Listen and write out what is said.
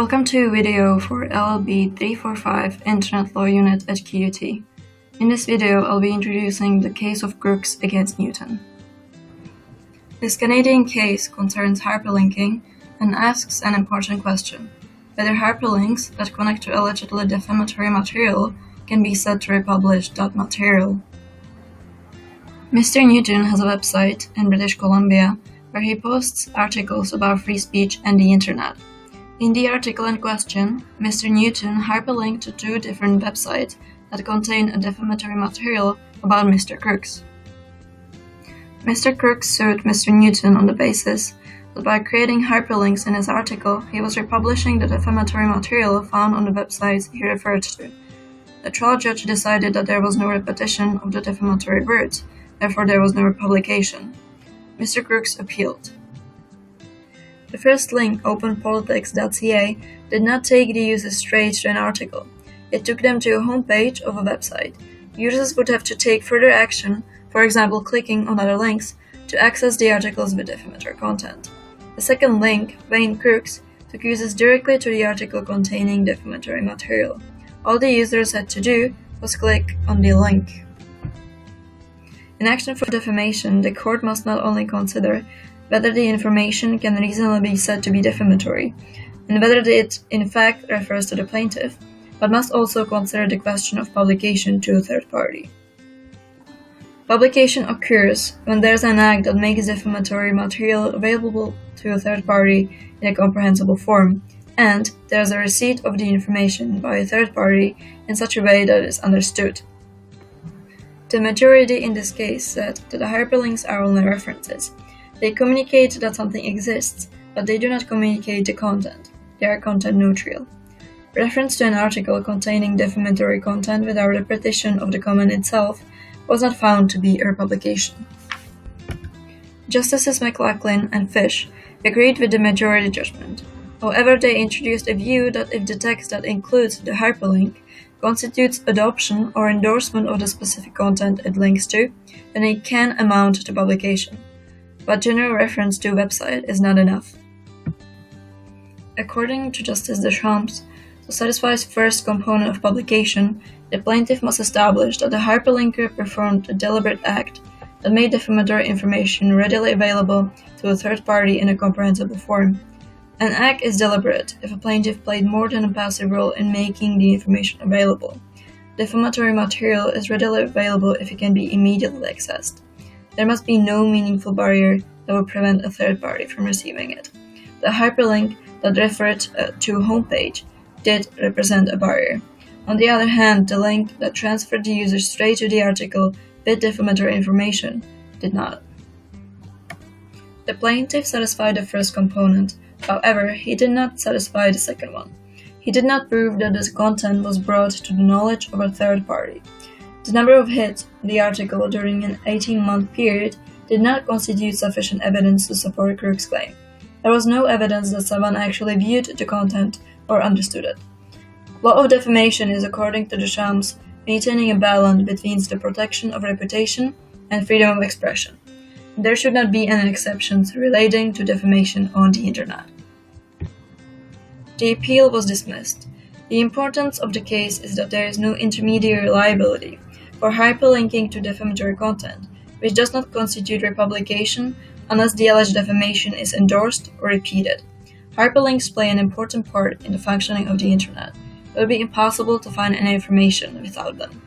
Welcome to a video for LLB 345 Internet Law Unit at QUT. In this video, I'll be introducing the case of Crookes against Newton. This Canadian case concerns hyperlinking and asks an important question: whether hyperlinks that connect to allegedly defamatory material can be said to republish that material. Mr. Newton has a website in British Columbia where he posts articles about free speech and the internet. In the article in question, Mr. Newton hyperlinked to two different websites that contain a defamatory material about Mr. Crookes. Mr. Crookes sued Mr. Newton on the basis that by creating hyperlinks in his article, he was republishing the defamatory material found on the websites he referred to. The trial judge decided that there was no repetition of the defamatory words, therefore there was no republication. Mr. Crookes appealed. The first link, openpolitics.ca, did not take the users straight to an article. It took them to a homepage of a website. Users would have to take further action, for example clicking on other links, to access the articles with defamatory content. The second link, Wayne Crookes, took users directly to the article containing defamatory material. All the users had to do was click on the link. In action for defamation, the court must not only consider whether the information can reasonably be said to be defamatory, and whether it in fact refers to the plaintiff, but must also consider the question of publication to a third party. Publication occurs when there is an act that makes defamatory material available to a third party in a comprehensible form, and there is a receipt of the information by a third party in such a way that it is understood. The majority in this case said that the hyperlinks are only references. They communicate that something exists, but they do not communicate the content. They are content neutral. Reference to an article containing defamatory content without repetition of the comment itself was not found to be a publication. Justices McLaughlin and Fish agreed with the majority judgment. However, they introduced a view that if the text that includes the hyperlink constitutes adoption or endorsement of the specific content it links to, then it can amount to publication. But general reference to a website is not enough. According to Justice Deschamps, to satisfy the first component of publication, the plaintiff must establish that the hyperlinker performed a deliberate act that made defamatory information readily available to a third party in a comprehensible form. An act is deliberate if a plaintiff played more than a passive role in making the information available. Defamatory material is readily available if it can be immediately accessed. There must be no meaningful barrier that would prevent a third party from receiving it. The hyperlink that referred to a homepage did represent a barrier. On the other hand, the link that transferred the user straight to the article with defamatory information did not. The plaintiff satisfied the first component. However, he did not satisfy the second one. He did not prove that this content was brought to the knowledge of a third party. The number of hits on the article during an 18-month period did not constitute sufficient evidence to support Crookes' claim. There was no evidence that someone actually viewed the content or understood it. Law of defamation is, according to Deschamps, maintaining a balance between the protection of reputation and freedom of expression. There should not be any exceptions relating to defamation on the internet. The appeal was dismissed. The importance of the case is that there is no intermediary liability for hyperlinking to defamatory content, which does not constitute republication unless the alleged defamation is endorsed or repeated. Hyperlinks play an important part in the functioning of the internet. It would be impossible to find any information without them.